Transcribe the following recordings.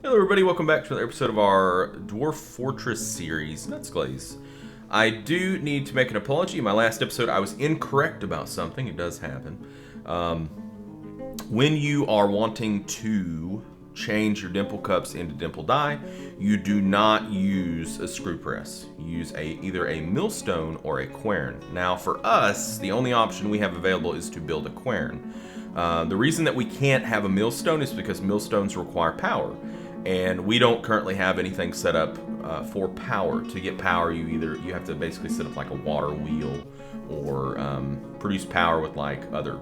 Hello everybody, welcome back to another episode of our Dwarf Fortress series, Nutsglaze. I do need to make an apology. In my last episode, I was incorrect about something. It does happen. When you are wanting to change your dimple cups into dimple die, you do not use a screw press. You use either a millstone or a quern. Now for us, the only option we have available is to build a quern. The reason that we can't have a millstone is because millstones require power. And we don't currently have anything set up for power. To get power, you have to basically set up like a water wheel or produce power with like other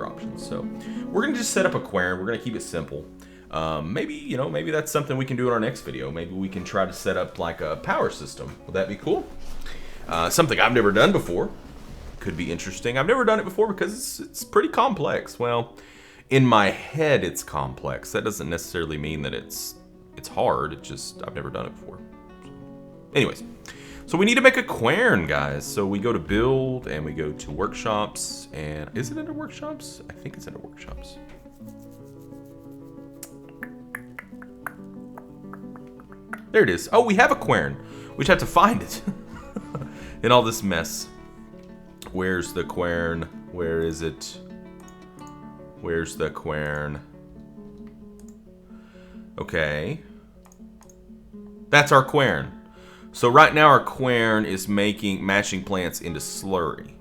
options. So we're gonna just set up a quern. We're gonna keep it simple. Maybe that's something we can do in our next video. Maybe we can try to set up like a power system. Would that be cool? Something I've never done before. Could be interesting. I've never done it before because it's pretty complex. Well, in my head it's complex. That doesn't necessarily mean that it's hard. It's just I've never done it before. Anyways, so we need to make a quern, guys. So we go to build and we go to workshops. And is it under workshops? I think it's under workshops. There it is. Oh, we have a quern. We just have to find it in all this mess. Where's the quern? Where is it? Where's the quern? Okay. That's our quern. So right now our quern is mashing plants into slurry.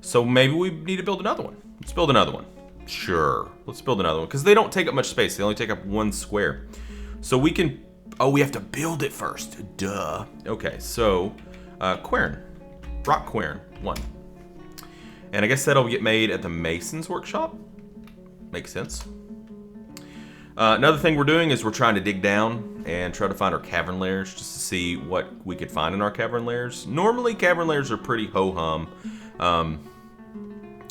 So maybe we need to build another one. Let's build another one. Sure. Let's build another one. Because they don't take up much space. They only take up one square. So we can... Oh, we have to build it first. Duh. Okay, so... quern. Rock quern. 1. And I guess that'll get made at the Mason's workshop. Makes sense. Another thing we're doing is we're trying to dig down and try to find our cavern lairs just to see what we could find in our cavern lairs. Normally, cavern lairs are pretty ho-hum.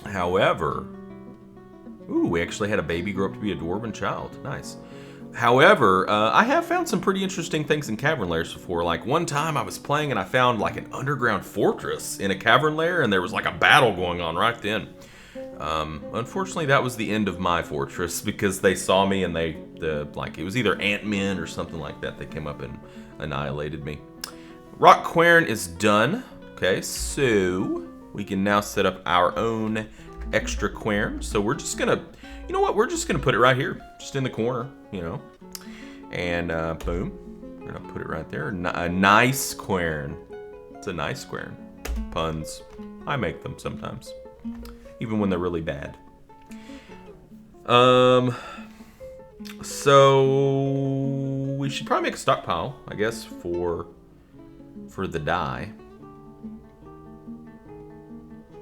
However... Ooh, we actually had a baby grow up to be a dwarven child. Nice. However, I have found some pretty interesting things in cavern lairs before. Like one time I was playing and I found like an underground fortress in a cavern lair and there was like a battle going on right then. Unfortunately, that was the end of my fortress because they saw me and it was either ant-men or something like that. They came up and annihilated me. Rock quern is done. Okay, so we can now set up our own extra quern. So we're just gonna, you know what? We're just gonna put it right here, just in the corner, you know. And boom, we're gonna put it right there. A nice quern. It's a nice quern. Puns. I make them sometimes. Even when they're really bad. So we should probably make a stockpile, I guess, for the dye.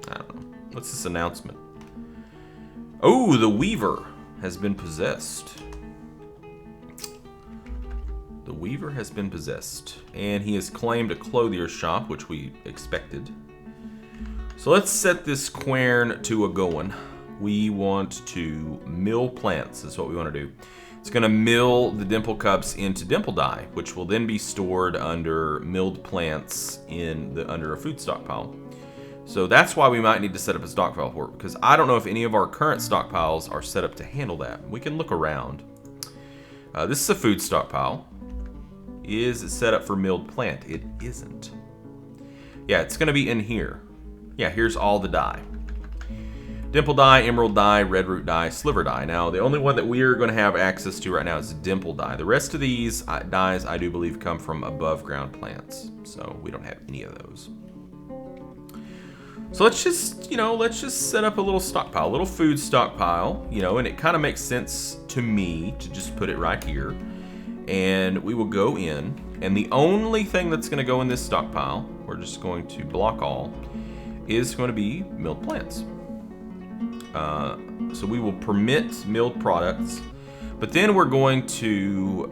I don't know. What's this announcement? Oh, the Weaver has been possessed. The Weaver has been possessed, and he has claimed a clothier's shop, which we expected. So let's set this quern to a going. We want to mill plants, is what we want to do. It's going to mill the dimple cups into dimple dye, which will then be stored under milled plants under a food stockpile. So that's why we might need to set up a stockpile for it, because I don't know if any of our current stockpiles are set up to handle that. We can look around. This is a food stockpile. Is it set up for milled plant? It isn't. Yeah, it's going to be in here. Yeah, here's all the dye. Dimple dye, emerald dye, red root dye, sliver dye. Now, the only one that we are going to have access to right now is dimple dye. The rest of these dyes, I do believe, come from above ground plants. So we don't have any of those. So let's just set up a little stockpile, a little food stockpile, and it kind of makes sense to me to just put it right here. And we will go in, and the only thing that's going to go in this stockpile, we're just going to block all, is going to be milled plants. So we will permit milled products, but then we're going to,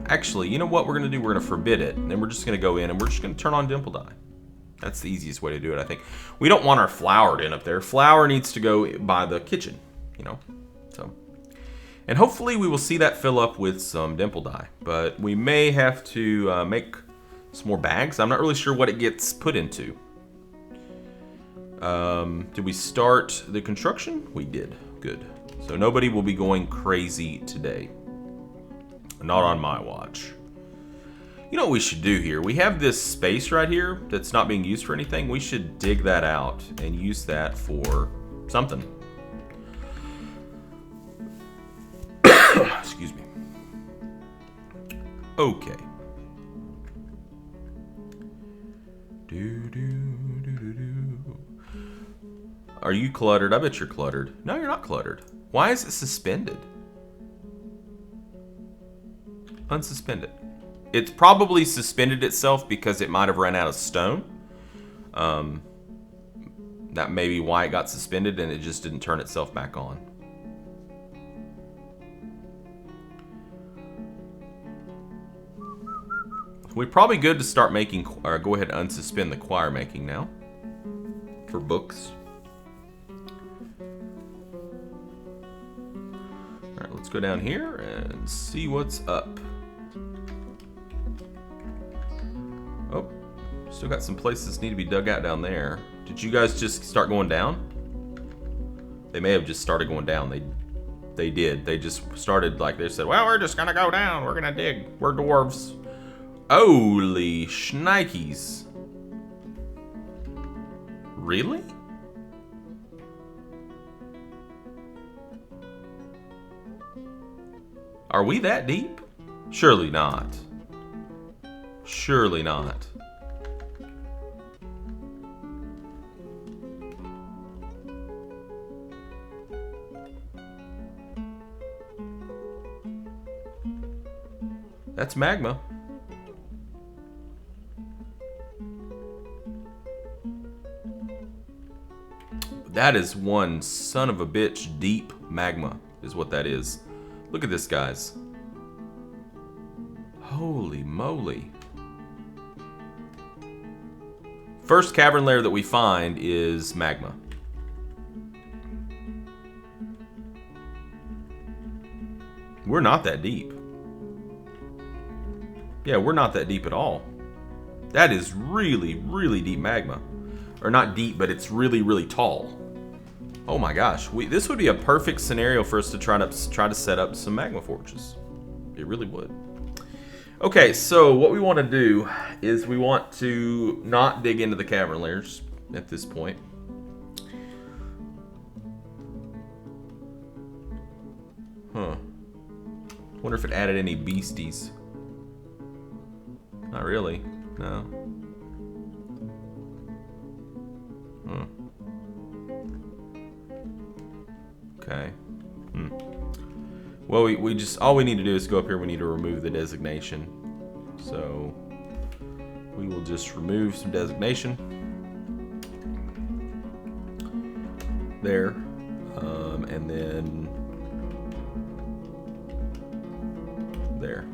actually, you know what we're going to do? We're going to forbid it, and then we're just going to go in and we're just going to turn on dimple dye. That's the easiest way to do it, I think. We don't want our flour in up there. Flour needs to go by the kitchen, so. And hopefully we will see that fill up with some dimple dye, but we may have to make some more bags. I'm not really sure what it gets put into. Did we start the construction? We did. Good. So nobody will be going crazy today. Not on my watch. You know what we should do here? We have this space right here that's not being used for anything. We should dig that out and use that for something. Excuse me. Okay. Are you cluttered? I bet you're cluttered. No, you're not cluttered. Why is it suspended? Unsuspend it. It's probably suspended itself because it might have run out of stone. That may be why it got suspended and it just didn't turn itself back on. We're probably good to start making, or go ahead and unsuspend the choir making now for books. All right, let's go down here and see what's up. Oh, still got some places need to be dug out down there. Did you guys just start going down? They may have just started going down. They did. They just started like they said, well, we're just gonna go down. We're gonna dig. We're dwarves. Holy shnikes. Really? Are we that deep? Surely not. Surely not. That's magma. That is one son of a bitch deep magma is what that is. Look at this, guys. Holy moly. First cavern layer that we find is magma. We're not that deep. Yeah, we're not that deep at all. That is really, really deep magma. Or not deep, but it's really, really tall. Oh my gosh, this would be a perfect scenario for us to try to set up some magma forges. It really would. Okay, so what we want to do is we want to not dig into the cavern layers at this point. Huh. Wonder if it added any beasties. Not really. No. Huh. Okay. Well, we just, all we need to do is go up here. We need to remove the designation. So we will just remove some designation there, and then there,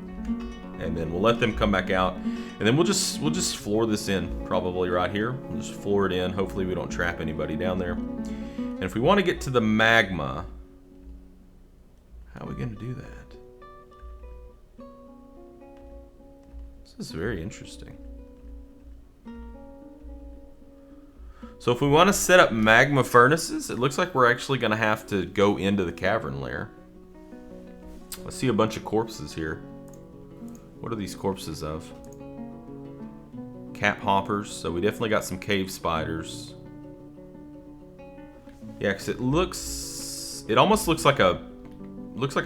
and then we'll let them come back out, and then we'll just floor this in probably right here. We'll just floor it in. Hopefully we don't trap anybody down there. And if we want to get to the magma, how are we going to do that? This is very interesting. So if we want to set up magma furnaces, it looks like we're actually going to have to go into the cavern layer. I see a bunch of corpses here. What are these corpses of? Cap hoppers. So we definitely got some cave spiders. Yeah, because it almost looks like a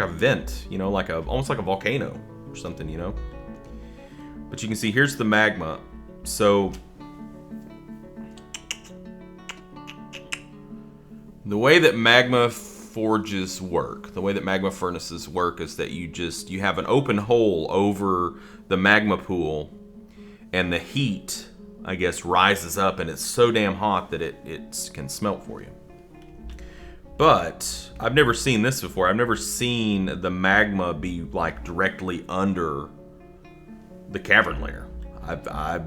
vent, you know, almost like a volcano or something, you know. But you can see here's the magma. So the way that magma forges work, the way that magma furnaces work is that you have an open hole over the magma pool, and the heat, I guess, rises up, and it's so damn hot that it can smelt for you. But I've never seen this before. I've never seen the magma be like directly under the cavern layer.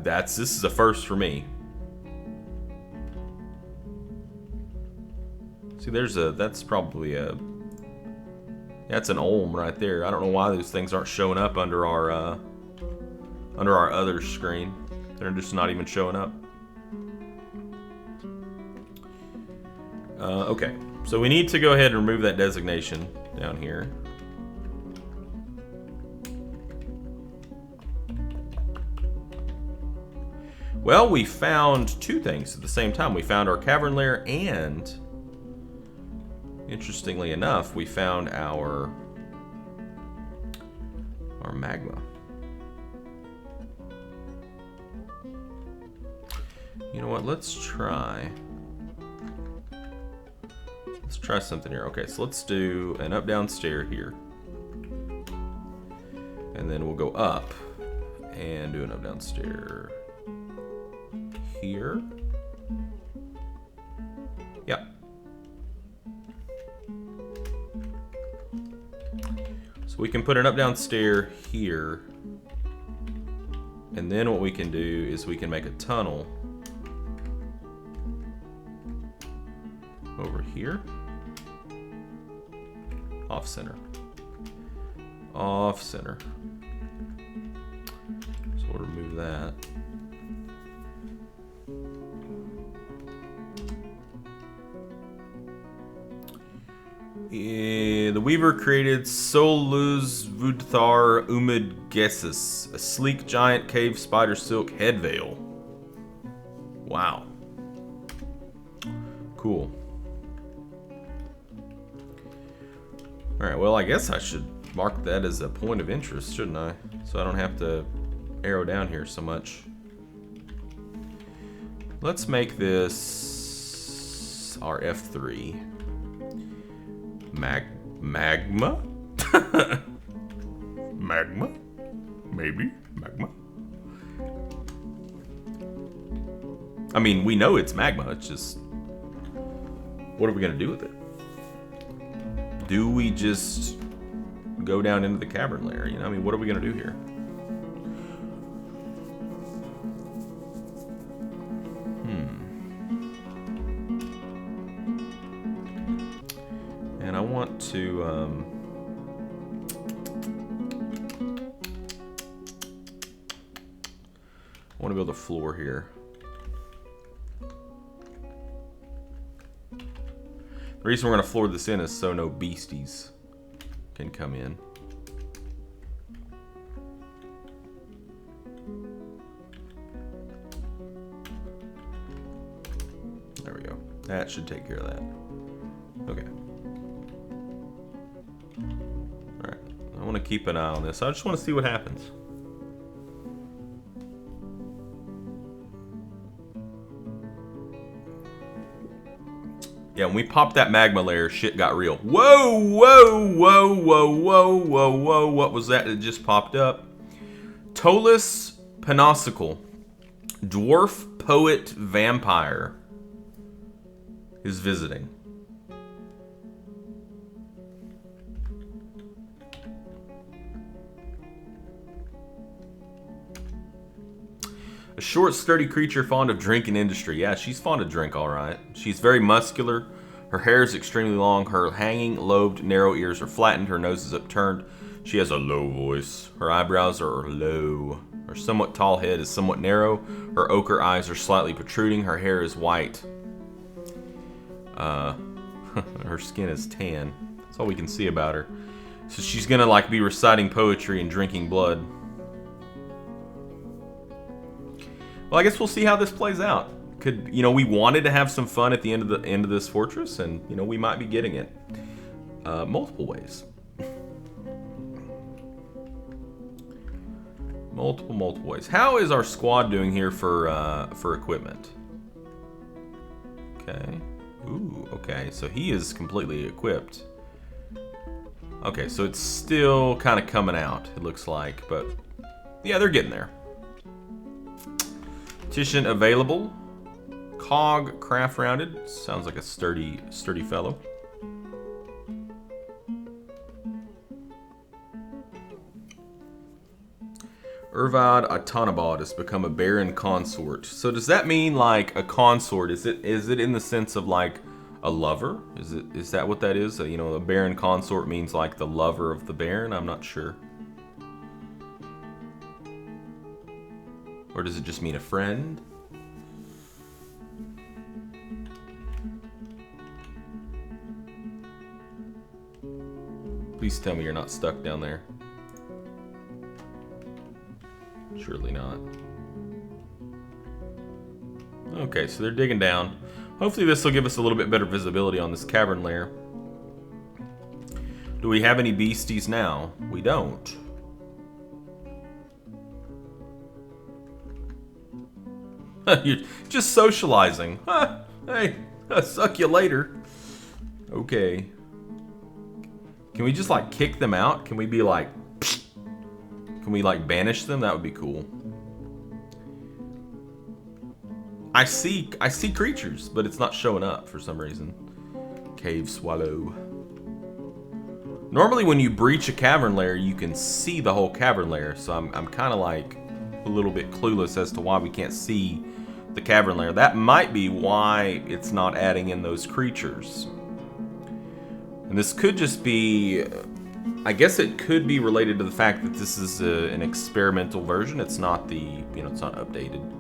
This is a first for me. See, that's probably that's an olm right there. I don't know why those things aren't showing up under our other screen. They're just not even showing up. Okay. So we need to go ahead and remove that designation down here. Well, we found two things at the same time. We found our cavern lair and, interestingly enough, we found our magma. You know what? Let's try something here. Okay, so let's do an up-down stair here. And then we'll go up and do an up-down stair here. Yeah. So we can put an up-down stair here. And then what we can do is we can make a tunnel over here. Off center. Off center. So we'll remove that. The weaver created Soluz Vudthar Umid Gessis, a sleek giant cave spider silk head veil. Wow. Cool. Alright, well, I guess I should mark that as a point of interest, shouldn't I? So I don't have to arrow down here so much. Let's make this our F3. Magma? Magma? Maybe? Magma? I mean, we know it's magma, it's just... what are we gonna do with it? Do we just go down into the cavern lair? You know, I mean, what are we gonna do here? And I want to, build a floor here. The reason we're going to floor this in is so no beasties can come in. There we go. That should take care of that. Okay. Alright. I want to keep an eye on this. I just want to see what happens. Yeah, when we popped that magma layer, shit got real. Whoa, whoa, whoa, whoa, whoa, whoa, whoa. What was that just popped up? Tolus Panosicle, Dwarf Poet Vampire, is visiting. A short, sturdy creature fond of drink and industry. Yeah, she's fond of drink, all right. She's very muscular. Her hair is extremely long. Her hanging, lobed, narrow ears are flattened. Her nose is upturned. She has a low voice. Her eyebrows are low. Her somewhat tall head is somewhat narrow. Her ochre eyes are slightly protruding. Her hair is white. Her skin is tan. That's all we can see about her. So she's gonna like be reciting poetry and drinking blood. Well, I guess we'll see how this plays out. Could, you know, we wanted to have some fun at the end of this fortress, and you know, we might be getting it multiple ways. multiple ways. How is our squad doing here for equipment? Okay. Ooh, okay. So he is completely equipped. Okay, so it's still kind of coming out, it looks like, but yeah, they're getting there. Petition available. Cog craft rounded. Sounds like a sturdy fellow. Urvad Atanabad has become a baron consort. So does that mean like a consort? Is it in the sense of like a lover? Is that what that is? You know, a baron consort means like the lover of the baron? I'm not sure. Or does it just mean a friend? Please tell me you're not stuck down there. Surely not. Okay, so they're digging down. Hopefully this will give us a little bit better visibility on this cavern lair. Do we have any beasties now? We don't. You're just socializing. Huh, hey, I'll suck you later. Okay. Can we just like kick them out? Can we be like... Can we like banish them? That would be cool. I see creatures, but it's not showing up for some reason. Cave swallow. Normally when you breach a cavern lair, you can see the whole cavern lair. So I'm kind of like a little bit clueless as to why we can't see the cavern lair. That might be why it's not adding in those creatures. And this could just be... I guess it could be related to the fact that this is an experimental version. It's not the, it's not updated.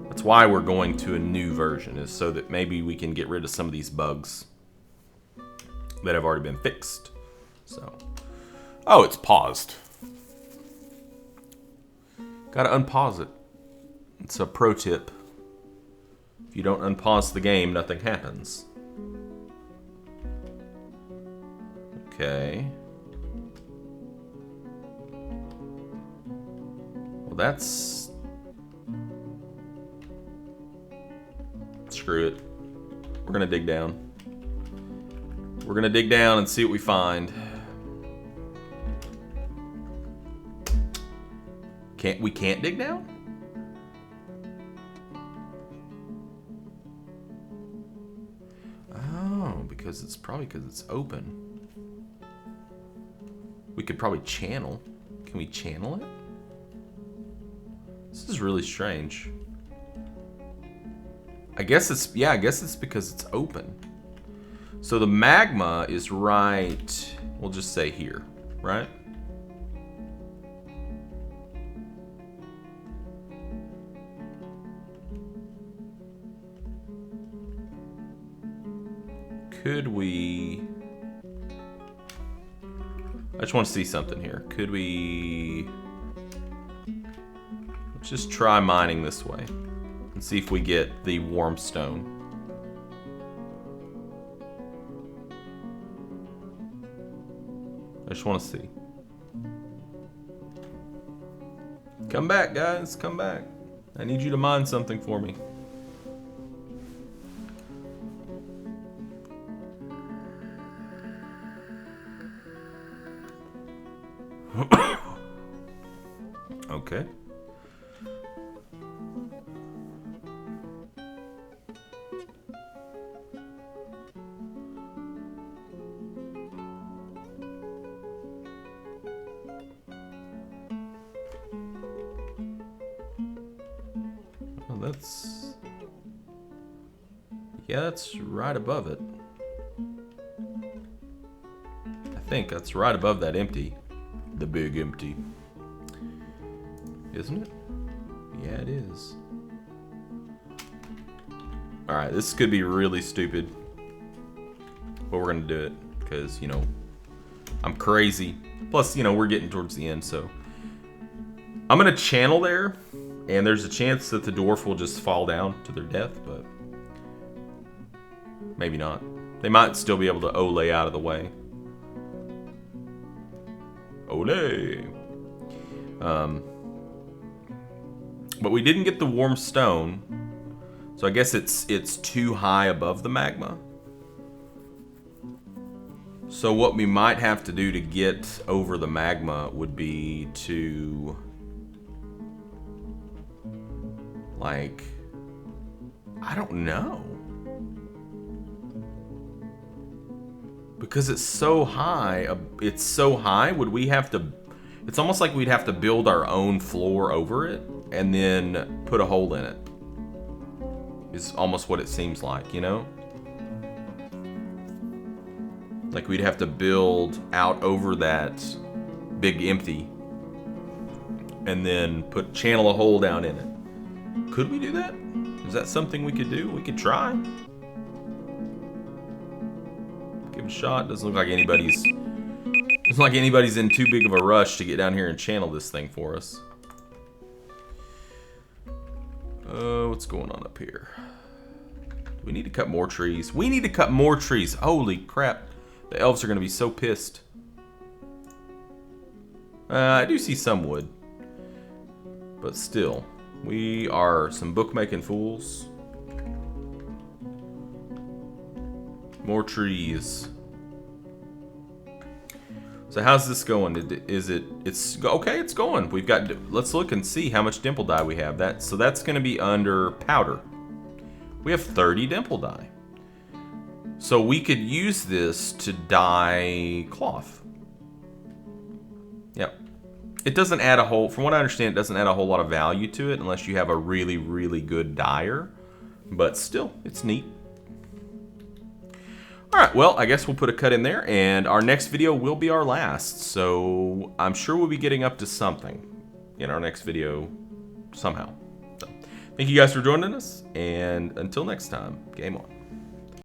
That's why we're going to a new version, is so that maybe we can get rid of some of these bugs that have already been fixed. So, oh, it's paused. Gotta unpause it. It's a pro tip. If you don't unpause the game, nothing happens. Okay. Well, that's... Screw it. We're gonna dig down. We're gonna dig down and see what we find. We can't dig down? Oh, because it's open. We could probably channel. Can we channel it? This is really strange. I guess it's because it's open. So the magma is right, we'll just say here, right? Could we... I just want to see something here. Could we... Let's just try mining this way and see if we get the warm stone. I just want to see. Come back, guys. Come back. I need you to mine something for me. Okay. Well, that's right above it. I think that's right above that empty. The big empty. Isn't it? Yeah, it is. Alright, this could be really stupid. But we're gonna do it. Because, I'm crazy. Plus, we're getting towards the end, so. I'm gonna channel there. And there's a chance that the dwarf will just fall down to their death, but maybe not. They might still be able to Olay out of the way. Olay! But we didn't get the warm stone, so I guess it's too high above the magma. So what we might have to do to get over the magma would be to... Like, I don't know. Because it's so high, would we have to... It's almost like we'd have to build our own floor over it and then put a hole in it. Is almost what it seems like, Like we'd have to build out over that big empty and then channel a hole down in it. Could we do that? Is that something we could do? We could try. Give it a shot. Doesn't look like anybody's in too big of a rush to get down here and channel this thing for us. What's going on up here? We need to cut more trees. We need to cut more trees. Holy crap. The elves are going to be so pissed. I do see some wood. But still. We are some bookmaking fools. More trees. So how's this going? It's okay, it's going. We've got, let's look and see how much dimple dye we have. So that's going to be under powder. We have 30 dimple dye. So we could use this to dye cloth. Yep. It doesn't add a whole, from what I understand, it doesn't add a whole lot of value to it unless you have a really, really good dyer. But still, it's neat. Alright, well, I guess we'll put a cut in there, and our next video will be our last. So I'm sure we'll be getting up to something in our next video somehow. So, thank you guys for joining us, and until next time, game on.